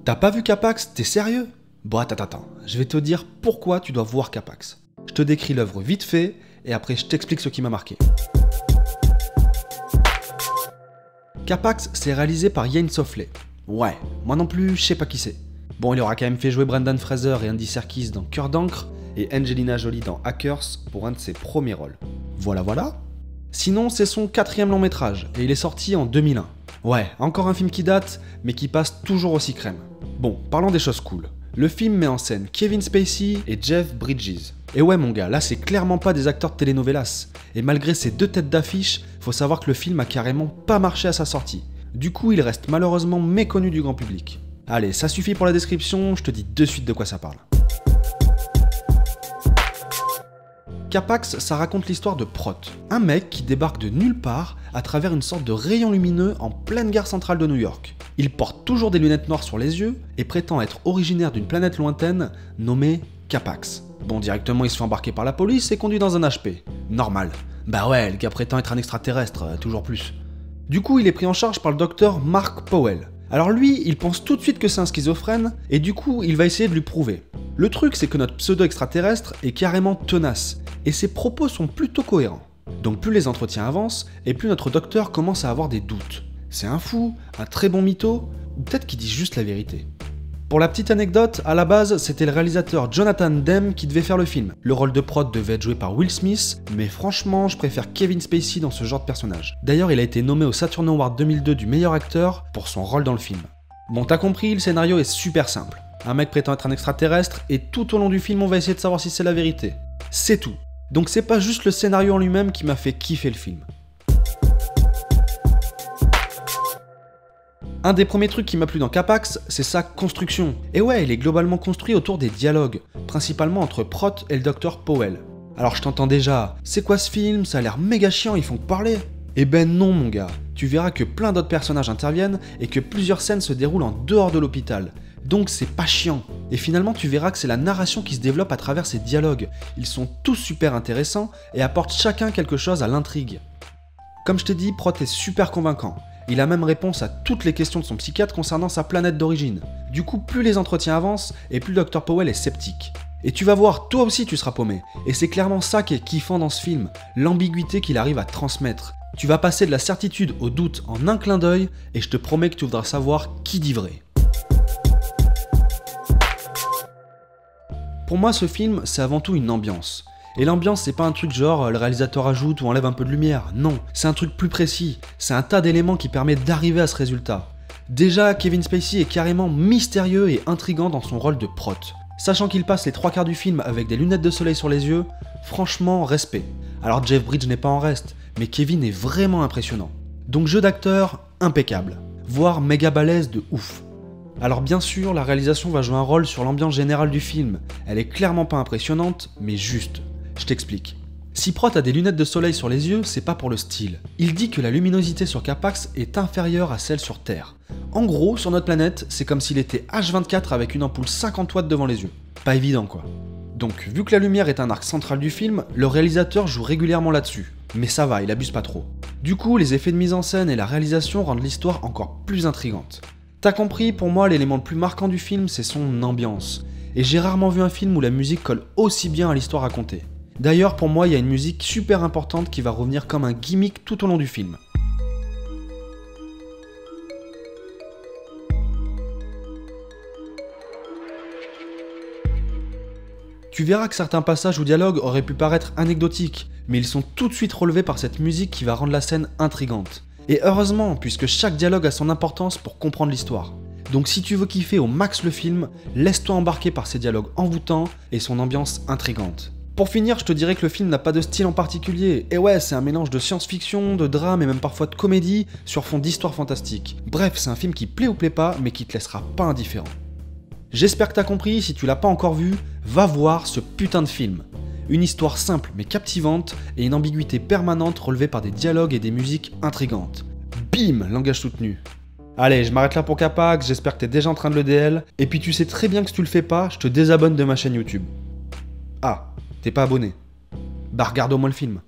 T'as pas vu Capax? T'es sérieux? Bon attends, je vais te dire pourquoi tu dois voir Capax. Je te décris l'œuvre vite fait, et après je t'explique ce qui m'a marqué. Capax, c'est réalisé par Ian Softley. Ouais, moi non plus, je sais pas qui c'est. Bon, il aura quand même fait jouer Brendan Fraser et Andy Serkis dans Cœur d'encre, et Angelina Jolie dans Hackers pour un de ses premiers rôles. Voilà. Sinon, c'est son 4e long métrage, et il est sorti en 2001. Ouais, encore un film qui date, mais qui passe toujours aussi crème. Bon, parlons des choses cool. Le film met en scène Kevin Spacey et Jeff Bridges. Et ouais mon gars, là c'est clairement pas des acteurs de telenovelas. Et malgré ces 2 têtes d'affiche, faut savoir que le film a carrément pas marché à sa sortie. Du coup, il reste malheureusement méconnu du grand public. Allez, ça suffit pour la description, je te dis de suite de quoi ça parle. Capax, ça raconte l'histoire de Prot, un mec qui débarque de nulle part à travers une sorte de rayon lumineux en pleine gare centrale de New York. Il porte toujours des lunettes noires sur les yeux et prétend être originaire d'une planète lointaine nommée Capax. Bon, directement il se fait embarquer par la police et conduit dans un HP. Normal. Bah ouais, le gars prétend être un extraterrestre, toujours plus. Du coup, il est pris en charge par le docteur Mark Powell. Alors lui, il pense tout de suite que c'est un schizophrène, et du coup, il va essayer de lui prouver. Le truc, c'est que notre pseudo-extraterrestre est carrément tenace, et ses propos sont plutôt cohérents. Donc plus les entretiens avancent, et plus notre docteur commence à avoir des doutes. C'est un fou, un très bon mytho, ou peut-être qu'il dit juste la vérité. Pour la petite anecdote, à la base, c'était le réalisateur Jonathan Demme qui devait faire le film. Le rôle de Prot devait être joué par Will Smith, mais franchement, je préfère Kevin Spacey dans ce genre de personnage. D'ailleurs, il a été nommé au Saturn Award 2002 du meilleur acteur pour son rôle dans le film. Bon, t'as compris, le scénario est super simple. Un mec prétend être un extraterrestre, et tout au long du film, on va essayer de savoir si c'est la vérité. C'est tout. Donc c'est pas juste le scénario en lui-même qui m'a fait kiffer le film. Un des premiers trucs qui m'a plu dans Capax, c'est sa construction. Et ouais, il est globalement construit autour des dialogues, principalement entre Prot et le Dr Powell. Alors je t'entends déjà, c'est quoi ce film? Ça a l'air méga chiant, ils font que parler. Eh ben non mon gars, tu verras que plein d'autres personnages interviennent et que plusieurs scènes se déroulent en dehors de l'hôpital. Donc c'est pas chiant. Et finalement tu verras que c'est la narration qui se développe à travers ces dialogues. Ils sont tous super intéressants et apportent chacun quelque chose à l'intrigue. Comme je t'ai dit, Prot est super convaincant. Il a même réponse à toutes les questions de son psychiatre concernant sa planète d'origine. Du coup, plus les entretiens avancent, et plus le Dr Powell est sceptique. Et tu vas voir, toi aussi tu seras paumé. Et c'est clairement ça qui est kiffant dans ce film, l'ambiguïté qu'il arrive à transmettre. Tu vas passer de la certitude au doute en un clin d'œil, et je te promets que tu voudras savoir qui dit vrai. Pour moi, ce film, c'est avant tout une ambiance. Et l'ambiance, c'est pas un truc genre le réalisateur ajoute ou enlève un peu de lumière, non, c'est un truc plus précis, c'est un tas d'éléments qui permet d'arriver à ce résultat. Déjà, Kevin Spacey est carrément mystérieux et intriguant dans son rôle de Prot. Sachant qu'il passe les 3 quarts du film avec des lunettes de soleil sur les yeux, franchement, respect. Alors Jeff Bridges n'est pas en reste, mais Kevin est vraiment impressionnant. Donc jeu d'acteur, impeccable, voire méga balèze de ouf. Alors bien sûr, la réalisation va jouer un rôle sur l'ambiance générale du film, elle est clairement pas impressionnante, mais juste. Je t'explique. Si Prot a des lunettes de soleil sur les yeux, c'est pas pour le style. Il dit que la luminosité sur Capax est inférieure à celle sur Terre. En gros, sur notre planète, c'est comme s'il était H24 avec une ampoule 50 watts devant les yeux. Pas évident quoi. Donc, vu que la lumière est un arc central du film, le réalisateur joue régulièrement là-dessus. Mais ça va, il abuse pas trop. Du coup, les effets de mise en scène et la réalisation rendent l'histoire encore plus intrigante. T'as compris, pour moi, l'élément le plus marquant du film, c'est son ambiance. Et j'ai rarement vu un film où la musique colle aussi bien à l'histoire racontée. D'ailleurs, pour moi, il y a une musique super importante qui va revenir comme un gimmick tout au long du film. Tu verras que certains passages ou dialogues auraient pu paraître anecdotiques, mais ils sont tout de suite relevés par cette musique qui va rendre la scène intrigante. Et heureusement, puisque chaque dialogue a son importance pour comprendre l'histoire. Donc si tu veux kiffer au max le film, laisse-toi embarquer par ces dialogues envoûtants et son ambiance intrigante. Pour finir, je te dirais que le film n'a pas de style en particulier. Et ouais, c'est un mélange de science-fiction, de drame et même parfois de comédie sur fond d'histoire fantastique. Bref, c'est un film qui plaît ou plaît pas, mais qui te laissera pas indifférent. J'espère que t'as compris, si tu l'as pas encore vu, va voir ce putain de film. Une histoire simple mais captivante et une ambiguïté permanente relevée par des dialogues et des musiques intrigantes. Bim, langage soutenu. Allez, je m'arrête là pour Capax, j'espère que t'es déjà en train de le DL. Et puis tu sais très bien que si tu le fais pas, je te désabonne de ma chaîne YouTube. Ah, t'es pas abonné. Bah regarde au moins le film.